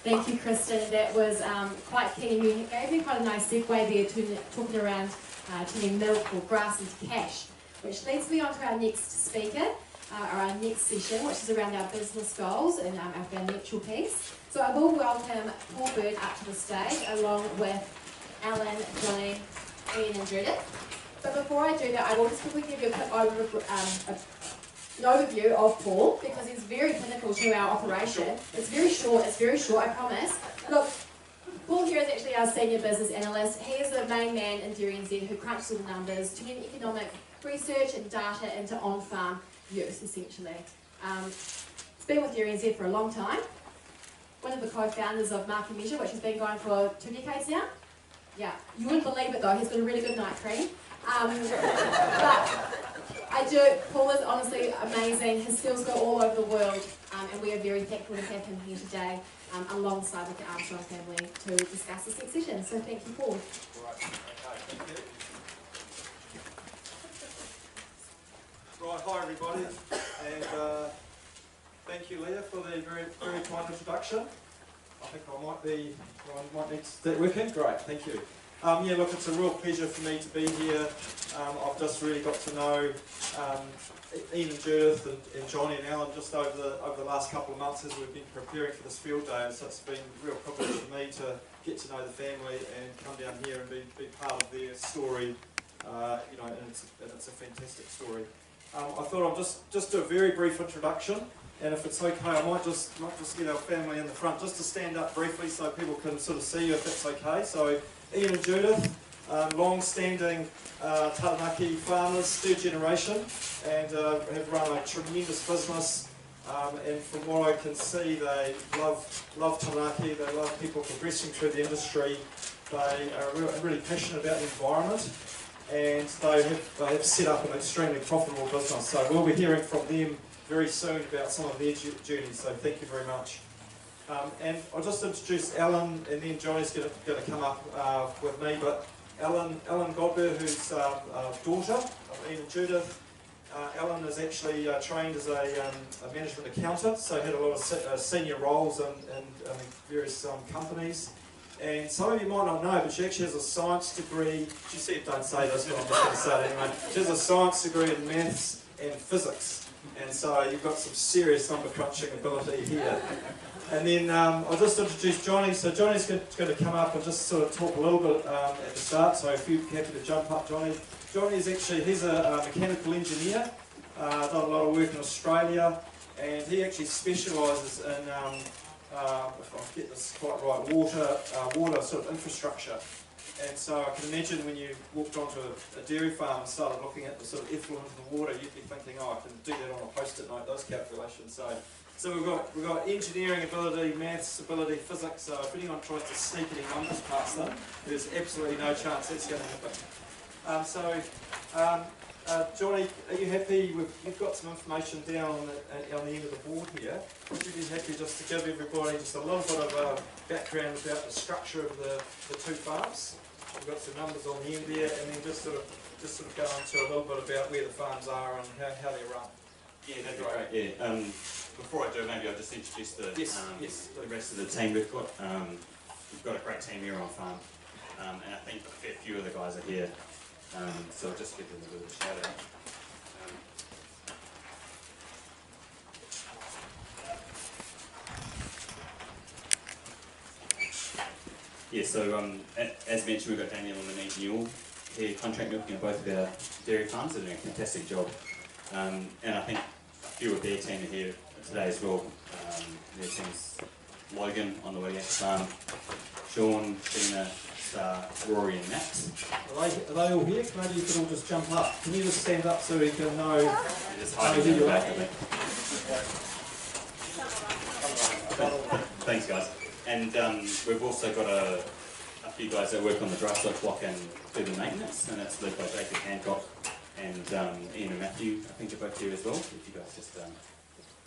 Thank you, Kristen. That was quite key. You gave me quite a nice segue there to talking around turning milk or grass into cash, which leads me on to our next speaker, or our next session, which is around our business goals and our financial piece. So I will welcome Paul Bird up to the stage, along with Alan, Jonny, Ian and Judith. But before I do that, I will just quickly give you a quick overview of Paul, because he's very clinical to our operation. It's very short, I promise. Look, Paul here is actually our senior business analyst. He is the main man in DairyNZ who crunches all the numbers, turning economic research and data into on-farm use, essentially. He's been with DairyNZ for a long time. One of the co-founders of Market Measure, which has been going for 2 decades now. Yeah, you wouldn't believe it though, he's got a really good night cream. But Paul is honestly amazing. His skills go all over the world, and we are very thankful to have him here today, alongside with the Armstrong family, to discuss this next session. So thank you, Paul. Right, okay, thank you. Right, hi everybody, and thank you, Leah, for the very, very kind introduction. I think I might need to start working. Great, thank you. Yeah, look, it's a real pleasure for me to be here. I've just really got to know Ian and Judith and Jonny and Alan just over the last couple of months as we've been preparing for this field day, and so it's been a real privilege for me to get to know the family and come down here and be part of their story. You know, and it's a fantastic story. I thought I'll just do a very brief introduction, and if it's okay, I might just get our family in the front just to stand up briefly so people can sort of see you if that's okay. So Ian and Judith, long-standing Taranaki farmers, third generation, and have run a tremendous business. And from what I can see, they love Taranaki. They love people progressing through the industry. They are really passionate about the environment, and they have set up an extremely profitable business. So we'll be hearing from them very soon about some of their journeys. So thank you very much. And I'll just introduce Alan, and then Jonny's going to come up with me. But Alan Godber, who's daughter of Ian and Judith. Alan is actually trained as a management accountant, so had a lot of senior roles in various companies. And some of you might not know, but she actually has a science degree. She said, don't say this, but I'm just going to say it anyway. She has a science degree in maths and physics. And so you've got some serious number crunching ability here. And then I'll just introduce Jonny. So Jonny's going to come up and just sort of talk a little bit at the start. So if you're happy to jump up, Jonny. Jonny is he's a mechanical engineer, done a lot of work in Australia, and he actually specialises in, if I get this quite right, water sort of infrastructure. And so I can imagine when you walked onto a dairy farm and started looking at the sort of effluent of the water, you'd be thinking, oh, I can do that on a post-it note, those calculations. So we've got engineering ability, maths ability, physics. So if anyone tries to sneak any numbers past them, there's absolutely no chance that's going to happen. Jonny, are you happy? You've got some information down on the end of the board here. Would you be happy just to give everybody just a little bit of background about the structure of the two farms? We've got some numbers on the end there, and then just sort of go into a little bit about where the farms are and how they run. Yeah, that'd be great. Yeah. Before I do, maybe I'll just introduce the rest of the team. We've got a great team here on farm, and I think a fair few of the guys are here. So I'll just give them a bit of a shout out. Yeah, so as mentioned, we've got Daniel and Monique Newell here, contract milking at both of our dairy farms. They're doing a fantastic job. And I think a few of their team are here today as well. Their team's Logan on the Waiaki farm, Sean, Gina, Star, Rory and Max. Are they all here? Maybe you could all just jump up. Can you just stand up so we can know? They're just hiding in the back, I think. Thanks guys. And we've also got a few guys that work on the dry stock block and do the maintenance, and that's led by Jacob Hancock and Ian and Matthew. I think they're both here as well. If you guys just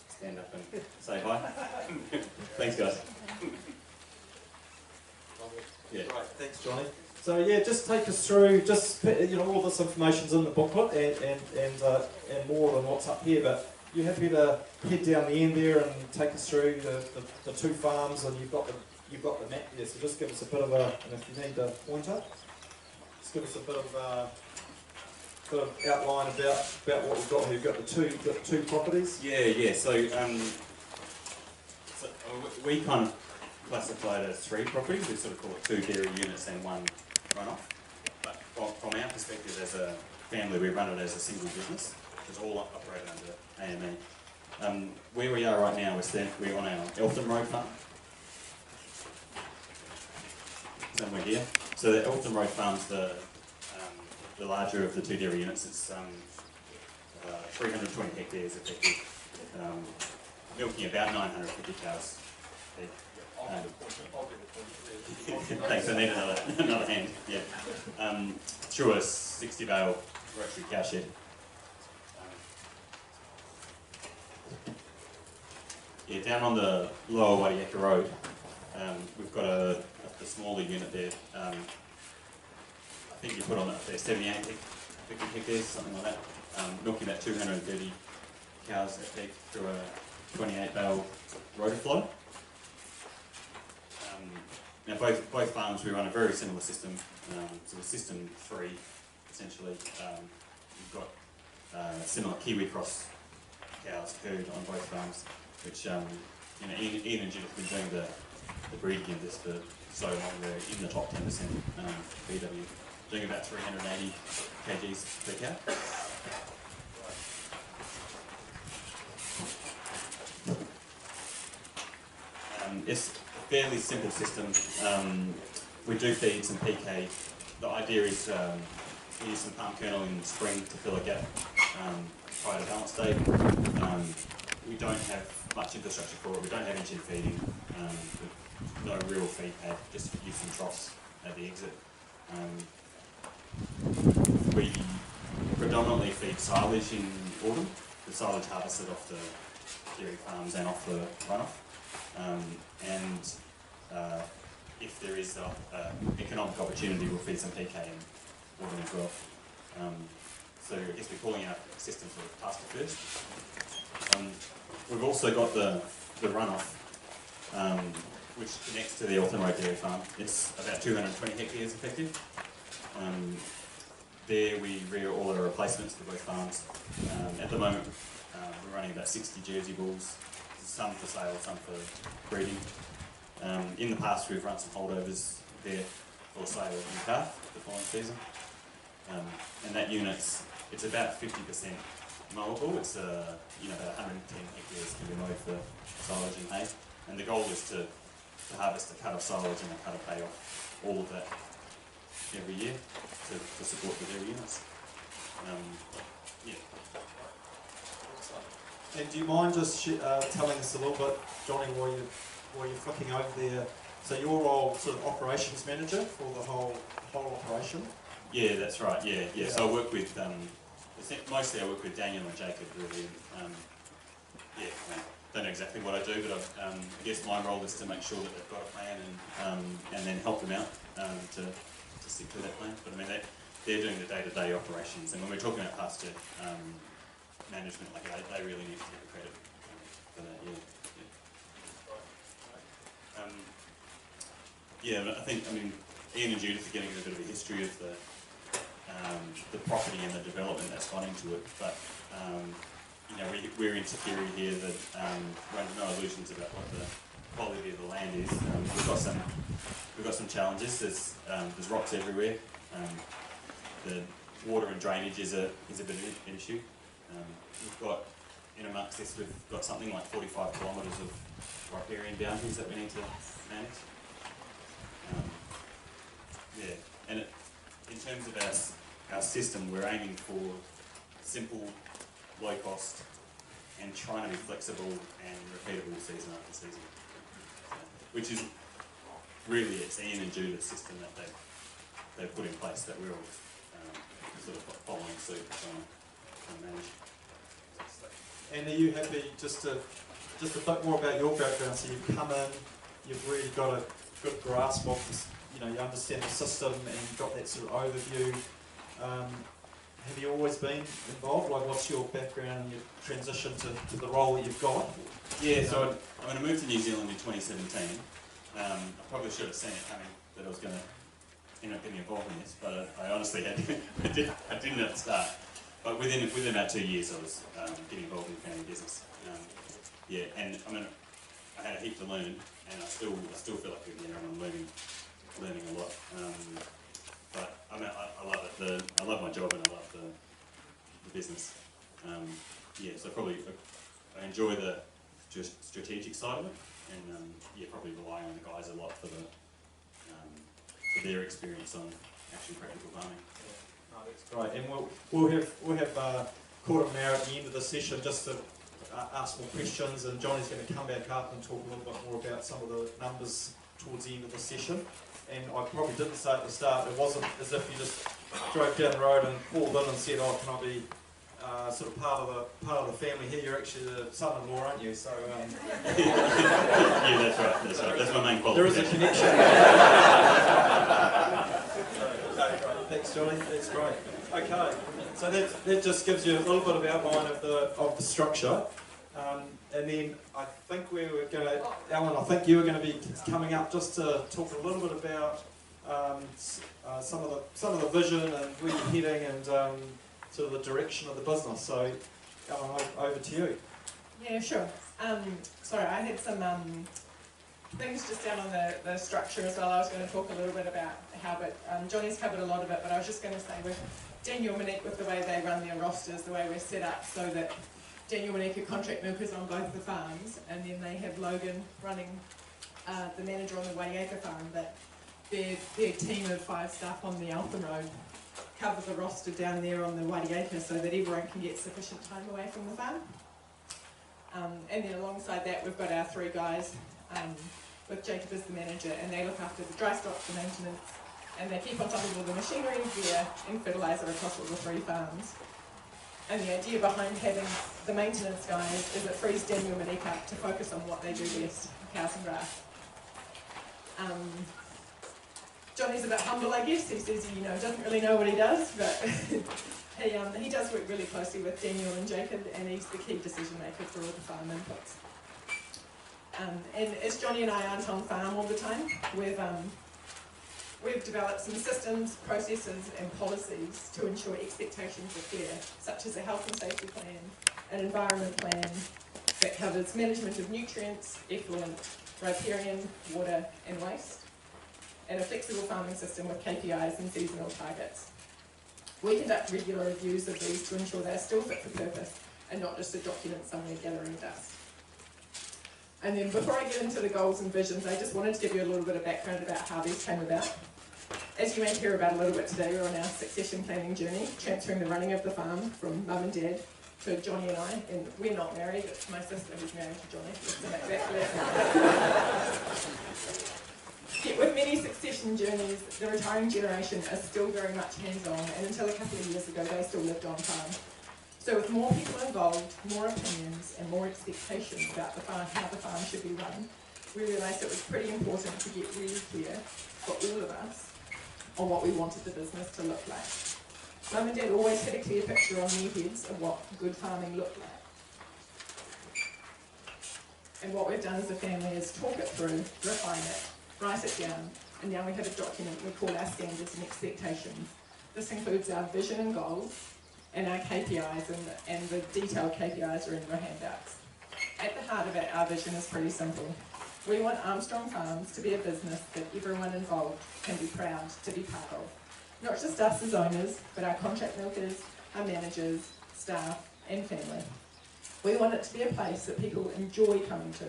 stand up and say hi. Thanks guys. Yeah. Right, thanks Jonny. So yeah, just take us through, all of this information's in the booklet and more than what's up here, but you happy to head down the end there and take us through the two farms, and you've got the map there, so just give us a bit of a, and if you need the pointer, just give us a bit of outline about what we've got here. You've got the two properties. Yeah. So we kind of classify it as 3 properties. We sort of call it 2 dairy units and 1 runoff. But from our perspective as a family, we run it as a single business. It's all operated under AME. Where we are right now, we're on our Eltham Road farm. Somewhere here. So the Eltham Road farm's the larger of the 2 dairy units. It's 320 hectares effective, milking about 950 cows. Thanks, I need another hand. Yeah. Through a 60 bale rotary cow shed. Yeah, down on the lower Waiaka Road, we've got a smaller unit there. I think you put on that there 78 hectares, something like that. Milking about 230 cows at peak through a 28 bale rotor flow. Now both farms we run a very similar system, so it's system 3 essentially. You've got similar Kiwi cross cows herd on both farms, which Ian and Judith have been doing the breeding of this for so long. We're in the top 10% BW, doing about 380 kgs per cow. It's a fairly simple system. We do feed some PK. The idea is we use some palm kernel in the spring to fill a gap prior to balance day. We don't have much infrastructure for it. We don't have engine feeding. No real feed pad, just use some troughs at the exit. We predominantly feed silage in autumn. The silage harvested off the dairy farms and off the runoff. If there is economic opportunity, we'll feed some PK in autumn as well. So I guess we're calling our system sort of pasture first. We've also got the runoff, which connects to the Eltham Road Dairy Farm. It's about 220 hectares effective. There we rear all our replacements for both farms. At the moment, we're running about 60 Jersey bulls, some for sale, some for breeding. In the past, we've run some holdovers there for sale in calf the following season. And that unit's about 50% mowable. It's about 110 hectares can be mowed for silage and hay. And the goal is to harvest a cut of silage and a cut of hay off all of that every year to support the dairy units. And do you mind just telling us a little bit, Jonny, while you're flicking over there, so your role sort of operations manager for the whole operation? Yeah, that's right, yeah. So I work with, mostly I work with Daniel and Jacob really. I don't know exactly what I do, but I guess my role is to make sure that they've got a plan and then help them out to stick to that plan. But I mean, they're doing the day-to-day operations, and when we're talking about pasture management, like they really need to get the credit for that. But I think Ian and Judith are getting a bit of a history of the property and the development that's gone into it, but we're in Takiri here that we're under no illusions about what the quality of the land is. We've got some challenges. There's rocks everywhere. The water and drainage is a bit of an issue. We've got, in amongst this, we've got something like 45 kilometres of riparian boundaries that we need to manage. And in terms of our system, we're aiming for simple, low cost, and trying to be flexible and repeatable season after season. Which is really, it's Ian and Judith's system that they've put in place that we're all sort of following suit and trying to manage. And are you happy just a bit more about your background? So you've come in, you've really got a good grasp of this, you understand the system and you've got that sort of overview. have you always been involved? Like, what's your background and your transition to the role that you've got? Yeah, so I moved to New Zealand in 2017. I probably should have seen it coming that I was going to end up getting involved in this, but I honestly I didn't at the start. But within about 2 years, I was getting involved in the family business. Yeah, and I had a heap to learn, and I still feel like I'm learning a lot. But I love it. I love my job, and I love the business. Yeah, so probably I enjoy the strategic side of it, and yeah, probably relying on the guys a lot for their experience on actually practical farming. Yeah. No, that's great. And we'll have Court now at the end of the session just to ask more questions, and Johnny's going to come back up and talk a little bit more about some of the numbers towards the end of the session. And I probably didn't say at the start, it wasn't as if you just drove down the road and called in and said, oh, can I be sort of part of the family here? You're actually the son-in-law, aren't you? So yeah, that's right. That's my main qualification. There is a connection. Thanks, Johnny. That's great. Okay, so that just gives you a little bit of outline of the structure. And then I think we were going to, Alan, I think you were going to be coming up just to talk a little bit about some of the vision and where you're heading and sort of the direction of the business. So, Alan, over to you. Yeah, sure. Sorry, I had some things just down on the structure as well. I was going to talk a little bit about how, but Johnny's covered a lot of it, but I was just going to say with Daniel Monique, with the way they run their rosters, the way we're set up so that Daniel Monique are contract milkers on both the farms, and then they have Logan running the manager on the Waiaka farm, but their team of 5 staff on the Alpha Road cover the roster down there on the Waiaka so that everyone can get sufficient time away from the farm. And then alongside that we've got our 3 guys with Jacob as the manager, and they look after the dry stock, the maintenance, and they keep on top of all the machinery, gear and fertiliser across all the 3 farms. And the idea behind having the maintenance guys is it frees Daniel Monique up to focus on what they do best, cows and grass. Johnny's a bit humble, I guess. He says he doesn't really know what he does, but he does work really closely with Daniel and Jacob, and he's the key decision maker for all the farm inputs. And as Johnny and I aren't on farm all the time, we've developed some systems, processes and policies to ensure expectations are clear, such as a health and safety plan, an environment plan that covers management of nutrients, effluent, riparian, water and waste, and a flexible farming system with KPIs and seasonal targets. We conduct regular reviews of these to ensure they're still fit for purpose and not just a document somewhere gathering dust. And then before I get into the goals and visions, I just wanted to give you a little bit of background about how these came about. As you may hear about a little bit today, we're on our succession planning journey, transferring the running of the farm from mum and dad to Johnny and I, and we're not married, it's my sister who's married to Johnny, just to make that clear. Yet with many succession journeys, the retiring generation is still very much hands-on, and until a couple of years ago they still lived on farm. So with more people involved, more opinions and more expectations about the farm, how the farm should be run, we realised it was pretty important to get really clear for all of us on what we wanted the business to look like. Mum and Dad always had a clear picture on their heads of what good farming looked like. And what we've done as a family is talk it through, refine it, write it down, and now we have a document we call our standards and expectations. This includes our vision and goals, and our KPIs, and the detailed KPIs are in your handouts. At the heart of it, our vision is pretty simple. We want Armstrong Farms to be a business that everyone involved can be proud to be part of. Not just us as owners, but our contract milkers, our managers, staff, and family. We want it to be a place that people enjoy coming to,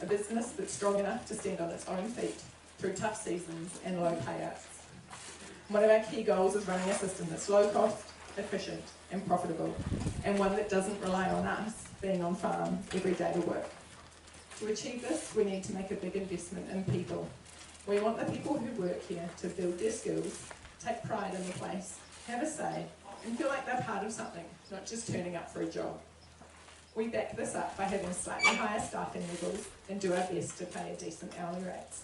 a business that's strong enough to stand on its own feet through tough seasons and low payouts. One of our key goals is running a system that's low cost, efficient and profitable, and one that doesn't rely on us being on farm every day to work. To achieve this, we need to make a big investment in people. We want the people who work here to build their skills, take pride in the place, have a say, and feel like they're part of something, not just turning up for a job. We back this up by having slightly higher staffing levels and do our best to pay a decent hourly rates.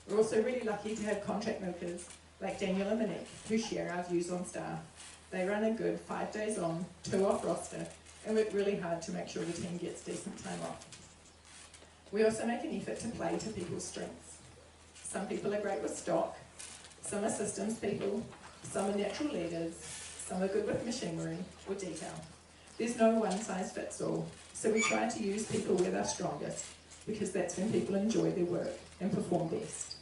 We're also really lucky to have contract milkers like Daniel and Monique who share our views on staff. They run a good 5 days on, 2 off roster, and work really hard to make sure the team gets decent time off. We also make an effort to play to people's strengths. Some people are great with stock, some are systems people, some are natural leaders, some are good with machinery or detail. There's no one size fits all, so we try to use people where they're strongest, because that's when people enjoy their work and perform best.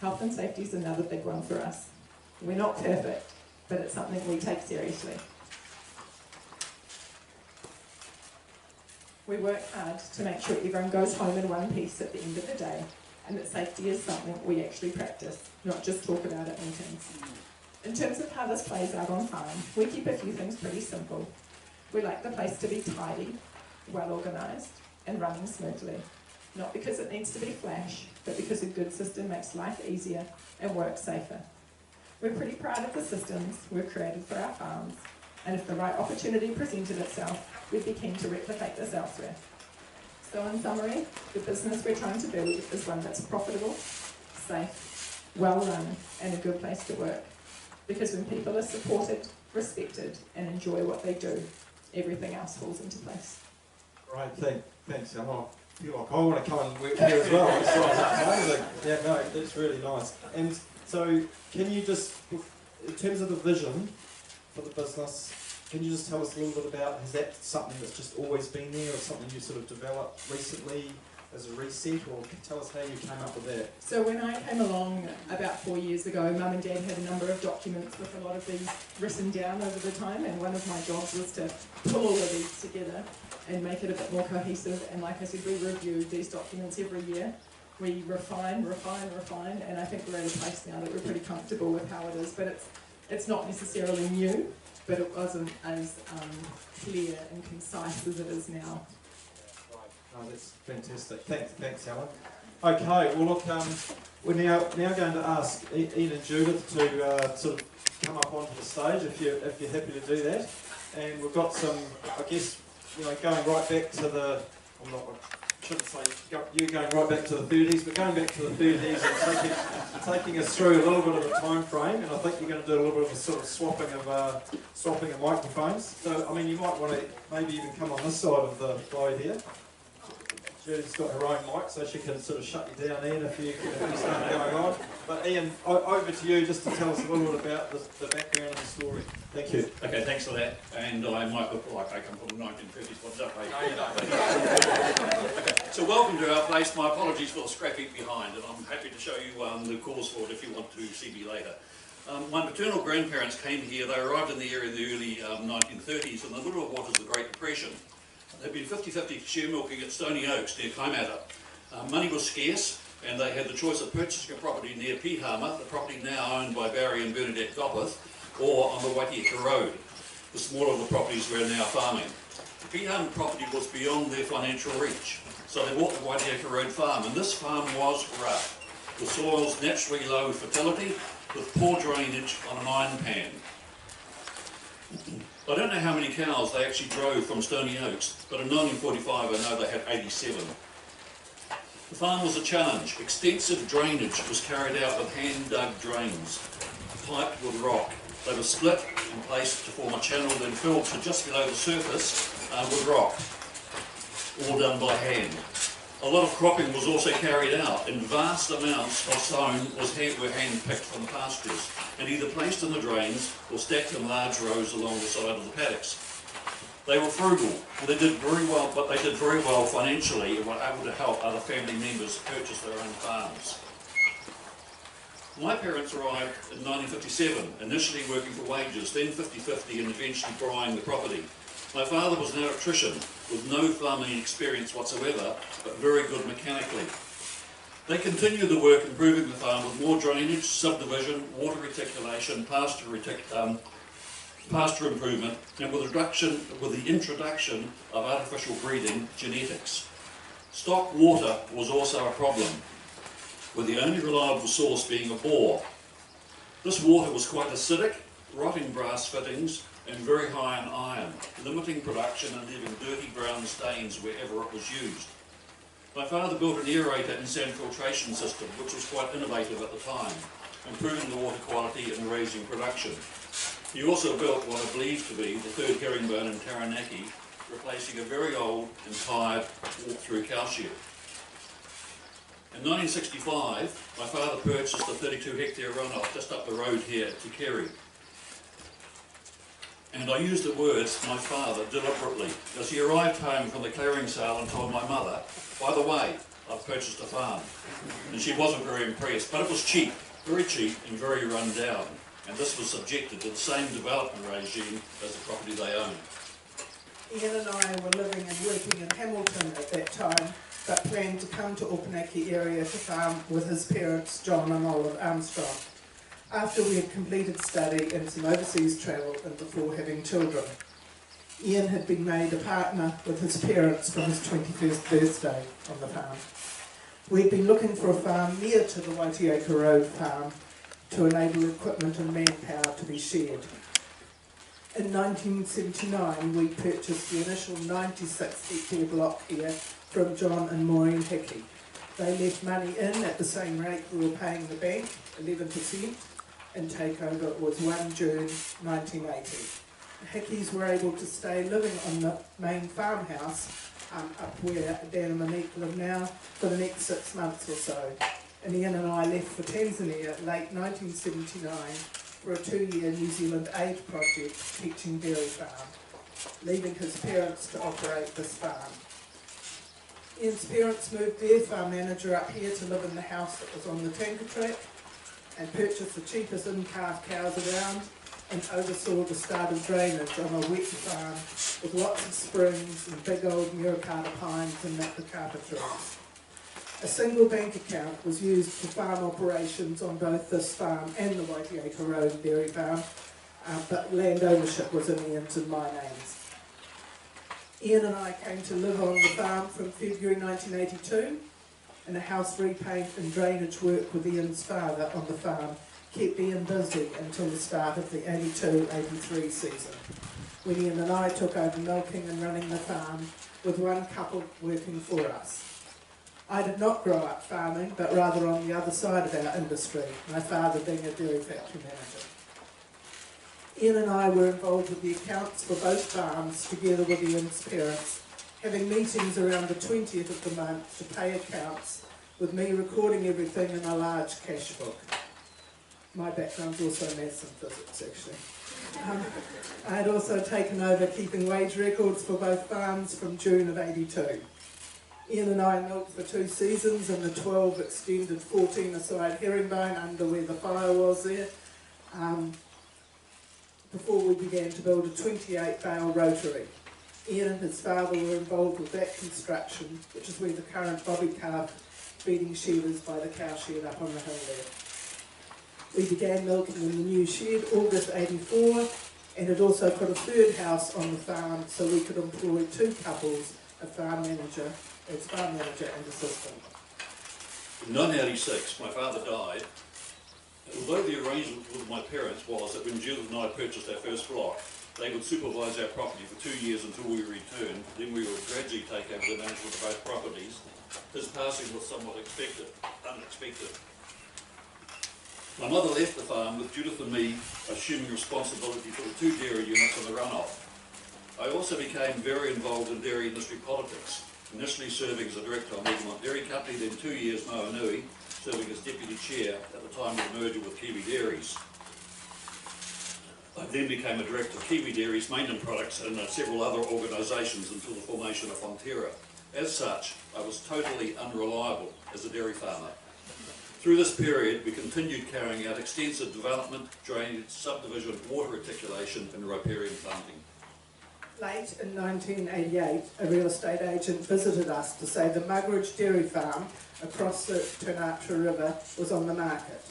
Health and safety is another big one for us. We're not perfect, but it's something we take seriously. We work hard to make sure everyone goes home in one piece at the end of the day, and that safety is something we actually practice, not just talk about at meetings. In terms of how this plays out on farm, we keep a few things pretty simple. We like the place to be tidy, well organised, and running smoothly. Not because it needs to be flash, but because a good system makes life easier and work safer. We're pretty proud of the systems we've created for our farms, and if the right opportunity presented itself, we'd be keen to replicate this elsewhere. So in summary, the business we're trying to build is one that's profitable, safe, well run, and a good place to work. Because when people are supported, respected, and enjoy what they do, everything else falls into place. Right, thanks, Emma. I feel like I want to come and work here as well. It's amazing. Yeah, no, that's really nice. And so, can you just, in terms of the vision for the business, can you just tell us a little bit about, is that something that's just always been there, or something you sort of developed recently as a reset, or tell us how you came up with that? So when I came along about 4 years ago, Mum and Dad had a number of documents with a lot of these written down over the time, and one of my jobs was to pull all of these together and make it a bit more cohesive. And like I said, we review these documents every year. We refine, and I think we're at a place now that we're pretty comfortable with how it is. But it's not necessarily new, but it wasn't as clear and concise as it is now. Oh, that's fantastic. Thanks, Alan. Okay, well look, we're now going to ask Ian and Judith to sort of come up onto the stage if you're happy to do that. And we've got some, I guess, going right back to the, I shouldn't say you're going right back to the 30s, but going back to the 30s and taking us through a little bit of a time frame. And I think you're going to do a little bit of a sort of swapping of microphones. So I mean, you might want to maybe even come on this side of the flow here. Judith's got her own mic, so she can sort of shut you down, Ian, if you start going on. But Ian, over to you just to tell us a little bit about the background of the story. Thank you. Okay, thanks for that. And I might look like I come from the 1930s. What's up, mate? No, you don't. Okay. So welcome to our place. My apologies for the scrap heap behind, and I'm happy to show you the cause for it if you want to see me later. My maternal grandparents came here. They arrived in the area in the early 1930s in the middle of what is the Great Depression. They'd been 50-50 share milking at Stony Oaks near Kaimata. Money was scarce, and they had the choice of purchasing a property near Pihama, the property now owned by Barry and Bernadette Gopeth, or on the Waitieka Road. The smaller of the properties were now farming. The Pihama property was beyond their financial reach, so they bought the Waitieka Road farm, and this farm was rough. The soil's naturally low fertility, with poor drainage on an iron pan. I don't know how many cows they actually drove from Stony Oaks, but in 1945 I know they had 87. The farm was a challenge. Extensive drainage was carried out with hand-dug drains, piped with rock. They were split and placed to form a channel, then filled to just below the surface with rock, all done by hand. A lot of cropping was also carried out, and vast amounts of sown were hand-picked from the pastures, and either placed in the drains or stacked in large rows along the side of the paddocks. They were frugal, and they did very well financially, and were able to help other family members purchase their own farms. My parents arrived in 1957, initially working for wages, then 50-50, and eventually buying the property. My father was an electrician with no farming experience whatsoever, but very good mechanically. They continued the work improving the farm with more drainage, subdivision, water reticulation, pasture improvement, and with the introduction of artificial breeding genetics. Stock water was also a problem, with the only reliable source being a bore. This water was quite acidic, rotting brass fittings, and very high in iron, limiting production and leaving dirty brown stains wherever it was used. My father built an aerator and sand filtration system, which was quite innovative at the time, improving the water quality and raising production. He also built what I believe to be the third herringbone in Taranaki, replacing a very old and tired walk-through cow shed. In 1965, my father purchased a 32-hectare runoff just up the road here at Te Kere. And I use the words my father deliberately, as he arrived home from the clearing sale and told my mother, by the way, I've purchased a farm. And she wasn't very impressed, but it was cheap, very cheap and very run down. And this was subjected to the same development regime as the property they owned. Ian and I were living and working in Hamilton at that time, but planned to come to Opunaki area to farm with his parents, John and Olive Armstrong, after we had completed study and some overseas travel and before having children. Ian had been made a partner with his parents from his 21st birthday on the farm. We'd been looking for a farm near to the Waitiaka Road farm to enable equipment and manpower to be shared. In 1979, we purchased the initial 96-hectare block here from John and Maureen Hickey. They left money in at the same rate we were paying the bank, 11%, and takeover was 1 June 1980. The Hickeys were able to stay living on the main farmhouse up where Dan and Monique live now for the next 6 months or so. And Ian and I left for Tanzania late 1979 for a 2-year New Zealand aid project teaching dairy farm, leaving his parents to operate this farm. Ian's parents moved their farm manager up here to live in the house that was on the tanker track and purchased the cheapest in-calf cows around and oversaw the start of drainage on a wet farm with lots of springs and big old Muricata pines and Makrikata trees. A single bank account was used for farm operations on both this farm and the Waitiaka Road dairy farm, but land ownership was in Ian's and my names. Ian and I came to live on the farm from February 1982, and a house repaint and drainage work with Ian's father on the farm kept Ian busy until the start of the 82-83 season, when Ian and I took over milking and running the farm with one couple working for us. I did not grow up farming, but rather on the other side of our industry, my father being a dairy factory manager. Ian and I were involved with the accounts for both farms together with Ian's parents, having meetings around the 20th of the month to pay accounts, with me recording everything in a large cash book. My background's also maths and physics, actually. I had also taken over keeping wage records for both farms from June of 82. Ian and I milked for 2 seasons in the 12 extended 14-a-side herringbone under where the fire was there, before we began to build a 28-bale rotary. Ian and his father were involved with that construction, which is where the current bobby calf feeding shed is by the cow shed up on the hill there. We began milking in the new shed August 84 and had also put a third house on the farm so we could employ 2 couples, a farm manager and assistant. In 1986, my father died. Although the arrangement with my parents was that when Judith and I purchased our first flock, they would supervise our property for 2 years until we returned, then we would gradually take over the management of both properties. His passing was somewhat unexpected. My mother left the farm with Judith and me assuming responsibility for the 2 dairy units and the runoff. I also became very involved in dairy industry politics, initially serving as a director on Egmont Dairy Company, then 2 years Moanui, serving as deputy chair at the time of the merger with Kiwi Dairies. I then became a director of Kiwi Dairies, Mainland Products and several other organisations until the formation of Fonterra. As such, I was totally unreliable as a dairy farmer. Through this period, we continued carrying out extensive development, drainage, subdivision, water reticulation and riparian planting. Late in 1988, a real estate agent visited us to say the Muggeridge Dairy Farm across the Taranaki River was on the market.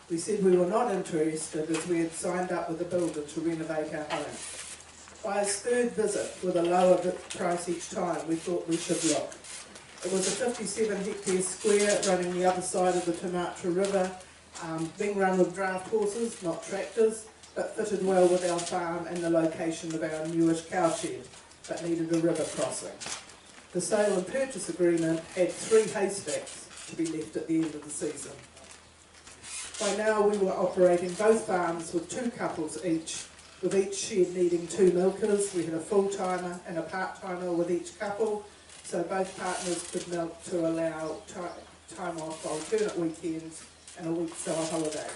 We said we were not interested as we had signed up with a builder to renovate our home. By his 3rd visit, with a lower price each time, we thought we should look. It was a 57-hectare square running the other side of the Taranaki River, being run with draft horses, not tractors, but fitted well with our farm and the location of our newish cow shed, but needed a river crossing. The sale and purchase agreement had 3 haystacks to be left at the end of the season. By now we were operating both farms with 2 couples each, with each shed needing 2 milkers. We had a full-timer and a part-timer with each couple, so both partners could milk to allow time off alternate weekends and a week's holiday.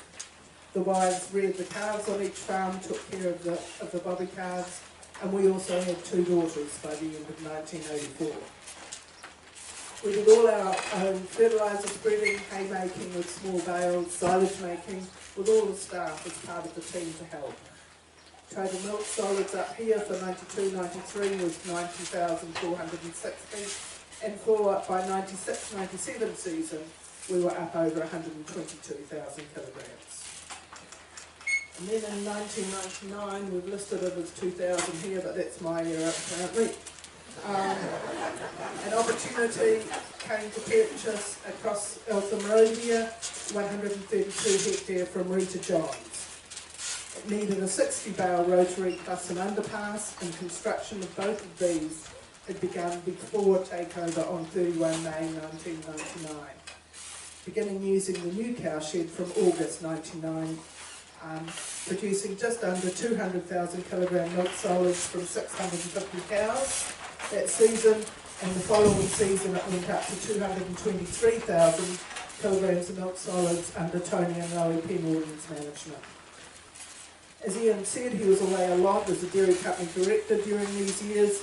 The wives reared the calves on each farm, took care of the bobby calves, and we also had 2 daughters by the end of 1984. We did all our own fertiliser spreading, haymaking with small bales, silage making, with all the staff as part of the team to help. Total milk solids up here for 92-93 was 90,460, and by 96-97 season we were up over 122,000 kilograms. And then in 1999 we've listed it as 2,000 here, but that's my error apparently. An opportunity came to purchase across Eltham-Rodia 132 hectare from Rita Johns. It needed a 60 bale rotary plus an underpass, and construction of both of these had begun before takeover on 31 May 1999. Beginning using the new cow shed from August 99, producing just under 200,000 kilogram milk solids from 650 cows that season, and the following season it went up to 223,000 kilograms of milk solids under Tony and Loie Penwarden's management. As Ian said, he was away a lot as a dairy company director during these years,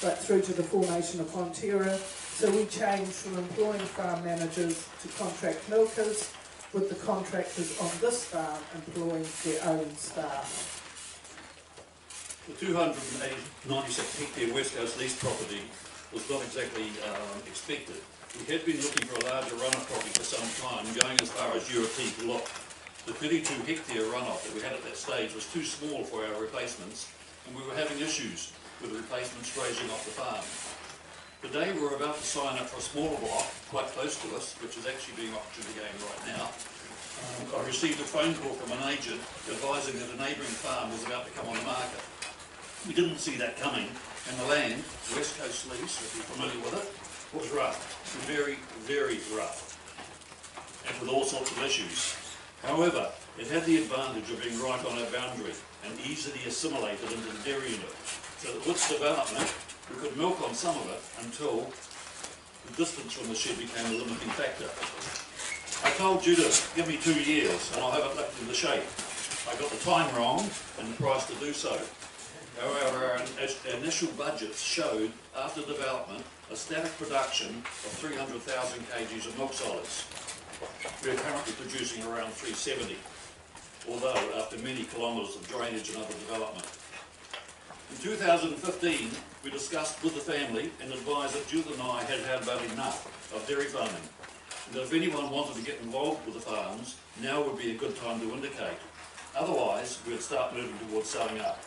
but through to the formation of Fonterra, so we changed from employing farm managers to contract milkers, with the contractors on this farm employing their own staff. The 296 hectare West Coast lease property was not exactly expected. We had been looking for a larger runoff property for some time, going as far as European Lock. The 32 hectare runoff that we had at that stage was too small for our replacements, and we were having issues with the replacements grazing off the farm. The day we were about to sign up for a smaller block, quite close to us, which is actually being auctioned again right now, I received a phone call from an agent advising that a neighbouring farm was about to come on the market. We didn't see that coming, and the land, West Coast lease, if you're familiar with it, was rough, very, very rough, and with all sorts of issues. However, it had the advantage of being right on our boundary and easily assimilated into the dairy unit, so that with development we could milk on some of it until the distance from the shed became a limiting factor. I told Judith, give me 2 years and I'll have it left in the shape. I got the time wrong and the price to do so. However, our initial budgets showed, after development, a static production of 300,000 kgs of milk solids. We are currently producing around 370, although after many kilometres of drainage and other development. In 2015, we discussed with the family and advised that Judith and I had had about enough of dairy farming, and that if anyone wanted to get involved with the farms, now would be a good time to indicate. Otherwise, we'd start moving towards selling up.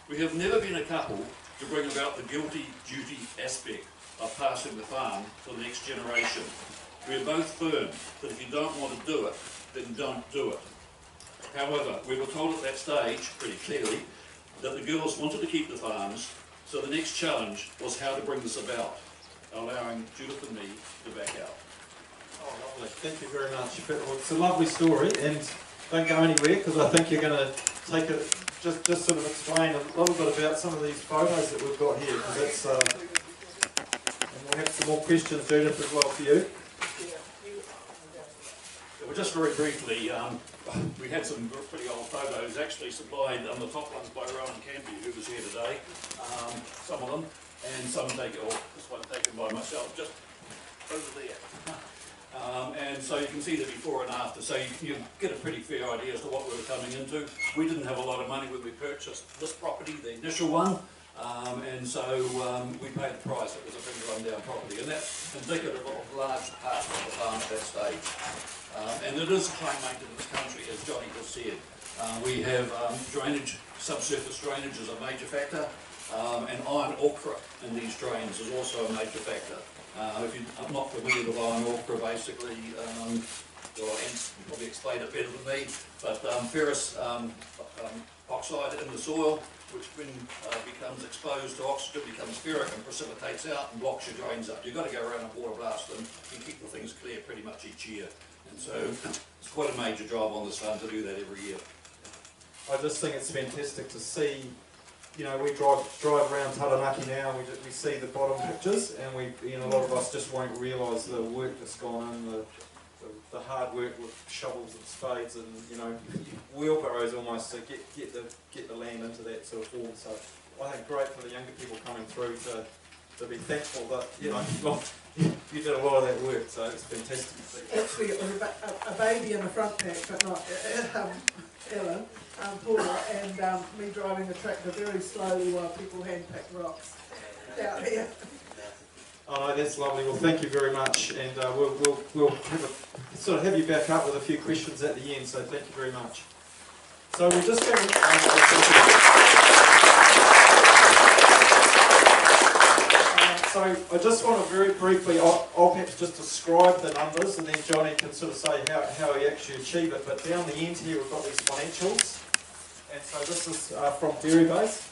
We have never been a couple to bring about the guilty duty aspect of passing the farm to the next generation. We are both firm that if you don't want to do it, then don't do it. However, we were told at that stage, pretty clearly, that the girls wanted to keep the farms, so the next challenge was how to bring this about, allowing Judith and me to back out. Oh, lovely. Thank you very much. Well, it's a lovely story, and don't go anywhere, because I think you're going to take it, just sort of explain a little bit about some of these photos that we've got here, because it's, and we'll have some more questions, Judith, as well for you. Well, just very briefly, we had some pretty old photos actually supplied, the top ones by Rowan Canby, who was here today, some of them, and some taken, or this one taken by myself, just over there. And so you can see the before and after, so you get a pretty fair idea as to what we were coming into. We didn't have a lot of money when we purchased this property, the initial one, and so we paid the price. It was a pretty run-down property, and that's indicative of large parts of the farm at that stage. And it is a high maintenance country, as Johnny has said. We have drainage, subsurface drainage is a major factor, and iron ochre in these drains is also a major factor. If you're not familiar with iron ochre, basically, well, Ant probably explained it better than me, but ferrous oxide in the soil, which when becomes exposed to oxygen, becomes ferric and precipitates out and blocks your drains up. You've got to go around and water blast them and keep the things clear pretty much each year. And so it's quite a major job on this farm to do that every year. I just think it's fantastic to see. You know, we drive around Taranaki now, and we see the bottom pictures, and a lot of us just won't realise the work that's gone in, the hard work with shovels and spades and wheelbarrows almost to get the land into that sort of form. So I think great for the younger people coming through to be thankful that you did a lot of that work. So it's fantastic to see. Actually, it was a baby in the front pack, but not Ellen, Paula, and me driving the tractor very slowly while people hand-pick rocks out here. Oh no, that's lovely. Well, thank you very much, and we'll have you back up with a few questions at the end. So thank you very much. So we're just going so I just want to very briefly, I'll perhaps just describe the numbers, and then Jonny can sort of say how he actually achieved it. But down the end here, we've got these financials, and so this is from DairyBase,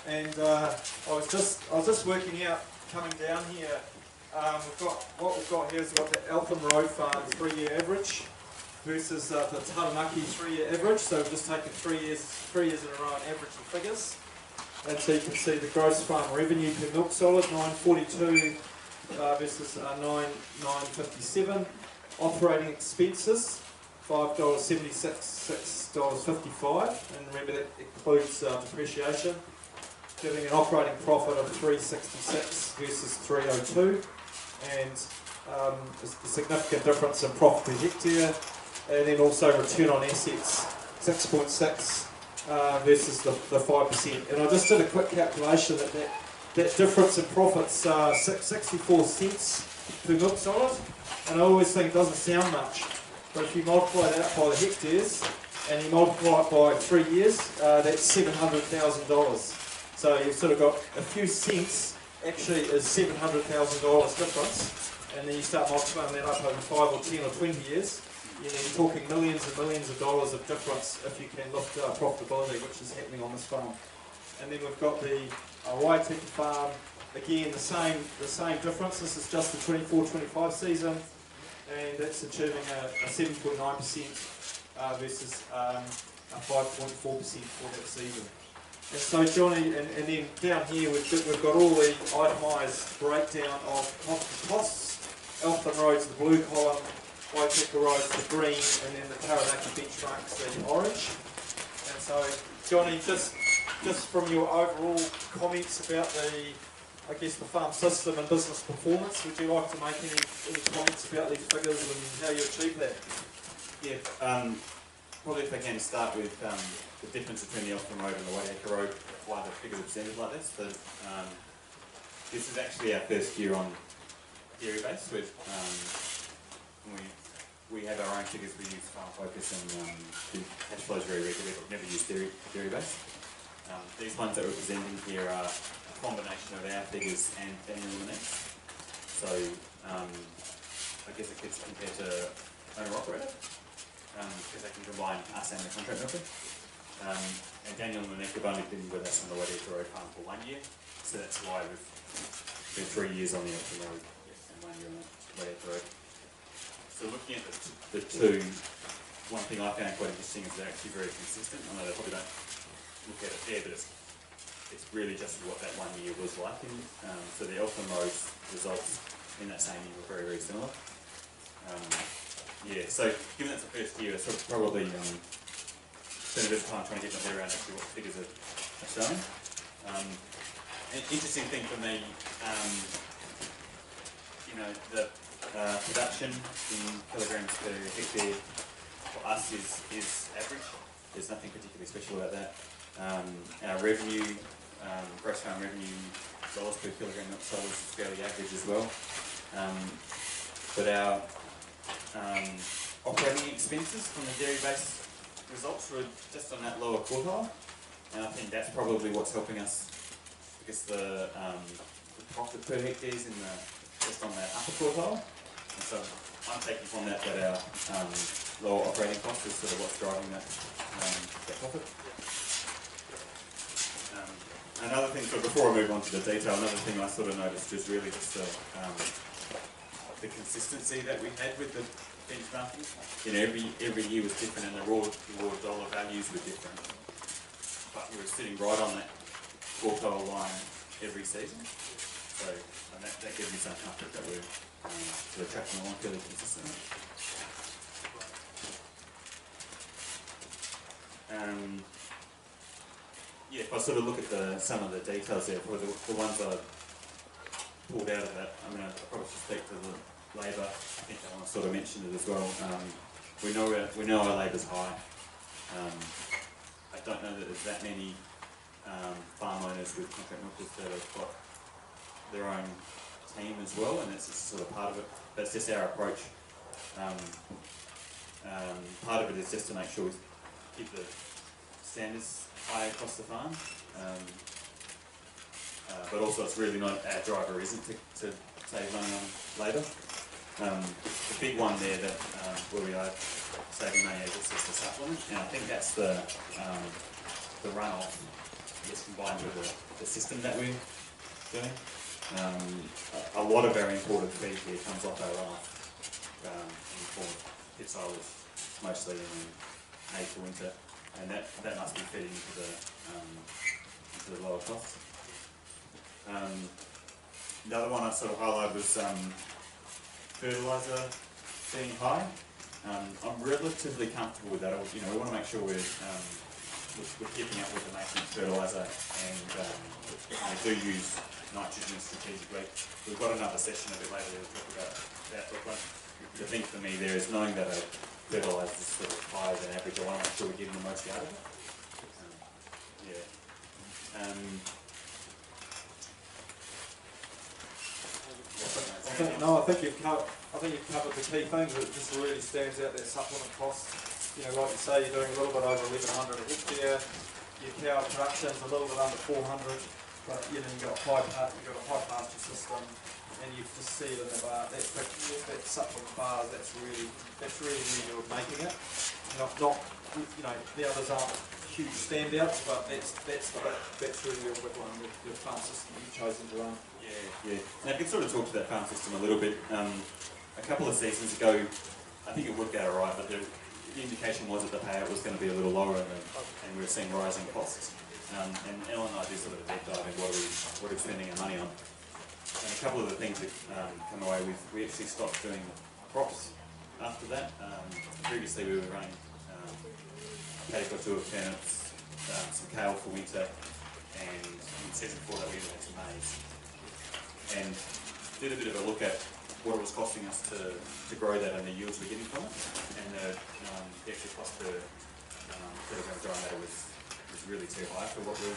and I was just working out. Coming down here, we've got here is we've got the Eltham Road Farm 3-year average versus the Taranaki 3-year average. So we've just taken 3 years in a row and average the figures. And so you can see the gross farm revenue per milk solid, $9.42 versus $9.57. Operating expenses, $5.76, $6.55, and remember that includes depreciation. Giving an operating profit of $3.66 versus $3.02, and a significant difference in profit per hectare, and then also return on assets 6.6 versus the 5%. And I just did a quick calculation that difference in profits 64 cents per milk solid, and I always think it doesn't sound much, but if you multiply that by the hectares and you multiply it by 3 years, that's $700,000. So you've sort of got a few cents actually is $700,000 difference, and then you start multiplying that up over 5 or 10 or 20 years, you're talking millions and millions of dollars of difference if you can lift profitability, which is happening on this farm. And then we've got the Waitaki farm, again the same difference. This is just the 24-25 season, and that's achieving a 7.9% versus a 5.4% for that season. And so Jonny, and then down here we've got all the itemised breakdown of costs. Eltham Road's the blue column, Waitaki Road's the green, and then the Taranaki benchmark's the orange. And so Jonny, just from your overall comments about the farm system and business performance, would you like to make any comments about these figures and how you achieve that? Yeah, probably if I can start with the difference between the Eltham Road and the Waitaki Road, why the figures are presented like this. But this is actually our first year on DairyBase. We have our own figures. We use Farm Focus and do cash flows very regularly, but never use DairyBase. These ones that we're presenting here are a combination of our figures and Daniel Lynette's. So I guess it gets compared to owner-operator, because they can combine us and the contract milker. And Daniel and Nick have only been with us on the Waitaki Road farm for 1 year, so that's why we've been 3 years on the Eltham Road and 1 year on the Waitaki Road. So looking at the two, one thing I found quite interesting is they're actually very consistent. I know they probably don't look at it there, but it's really just what that 1 year was like. So the Eltham Road results in that same year were very, very similar. Yeah, so given that's the first year, it's probably spend a bit of time trying to get my head around actually what the figures are showing. An interesting thing for me, the production in kilograms per hectare for us is average. There's nothing particularly special about that. Our revenue, gross farm revenue, dollars per kilogram milk sold is fairly average as well. But our operating expenses from the DairyBase results were just on that lower quartile, and I think that's probably what's helping us, because the profit per hectare is just on that upper quartile, and so I'm taking from that our lower operating cost is sort of what's driving that profit. Another thing, so before I move on to the detail, another thing I sort of noticed was really just the consistency that we had with the benchmarking. You know, every year was different, and the raw dollar values were different. But we were sitting right on that quartile line every season. So and that gives me some comfort that we're sort of tracking along fairly consistently. Yeah, if I sort of look at some of the details there, for the ones that I pulled out of that, I probably should speak to the labour. I think I sort of mentioned it as well. We know our labour's high. I don't know that there's that many farm owners with contract milkers that have got their own team as well, and that's just sort of part of it. That's just our approach. Part of it is just to make sure we keep the standards high across the farm, but also it's really not our driver isn't to save money on labour. The big one there that where we are saving money is just the supplement, and I think that's the runoff gets combined with the system that we're doing. A lot of our imported feed here comes off our runoff in the form of pit silage, mostly in hay for winter, and that must be fed into the lower costs. The other one I sort of highlighted was fertiliser being high. I'm relatively comfortable with that. You know, we want to make sure we're keeping up with the maintenance fertiliser, and we do use nitrogen strategically. We've got another session a bit later to talk about that. But the thing for me there is knowing that a fertiliser is sort of higher than average. I want to make sure we're getting the most out of it. I think you've covered the key things. It just really stands out, that supplement cost. You know, like you say, you're doing a little bit over 1,100 a hectare. Your cow production's a little bit under 400, but you know you've got a high pasture system, and you just see it in the bar. That supplement bar, that's really where you're making it. Not you know, the others aren't huge standouts, but that's really your big one, your farm system you've chosen to run. Yeah. Now, I could sort of talk to that farm system a little bit. A couple of seasons ago, I think it worked out alright, but the indication was that the payout was going to be a little lower, and we were seeing rising costs. And Ellen and I do sort of a deep dive in what are we spending our money on. And a couple of the things that come away with, we actually stopped doing crops after that. Previously we were running a paddock or two of turnips, some kale for winter, and in season 4 that we had some maize. And did a bit of a look at what it was costing us to grow that and the yields we're getting from it. And the extra cost per kilogram dry matter was really too high for what we're...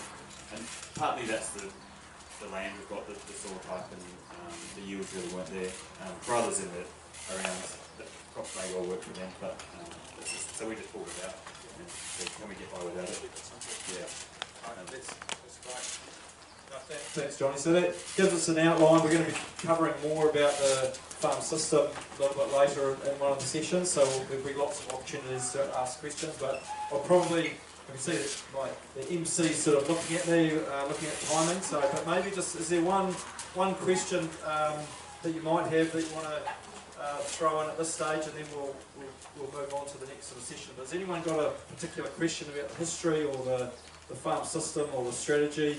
And partly that's the land we've got, the soil type, and the yields really weren't there. For others in around, the crops may well work for them, but so we just pulled it out and said, can we get by without it? Yeah. That's great. Thanks, Johnny. So that gives us an outline. We're going to be covering more about the farm system a little bit later in one of the sessions, so there'll be lots of opportunities to ask questions, but I'll probably, I can see that the MC sort of looking at me, looking at timing, so, but maybe just, is there one question that you might have that you want to throw in at this stage, and then we'll move on to the next sort of session. But has anyone got a particular question about the history or the farm system or the strategy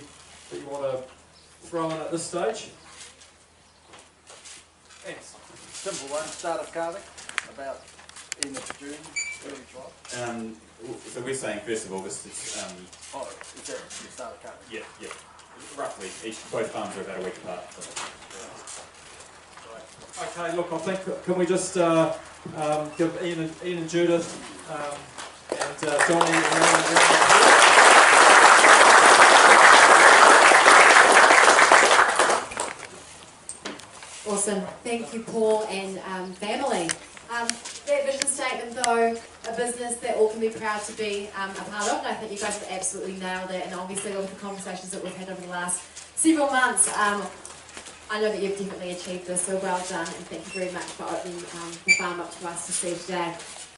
that you want to throw in at this stage? Thanks. Simple one, start of calving, about end of June, early July. So we're saying 1st of August. It's, is that the start of calving? yeah. Roughly. Both farms are about a week apart. Okay, look, I think, can we just give Ian and Judith and Jonny Awesome. Thank you, Paul and family. That vision statement, though, a business that all can be proud to be a part of, and I think you guys have absolutely nailed it, and obviously with the conversations that we've had over the last several months, I know that you've definitely achieved this, so well done, and thank you very much for opening the farm up to us to see today.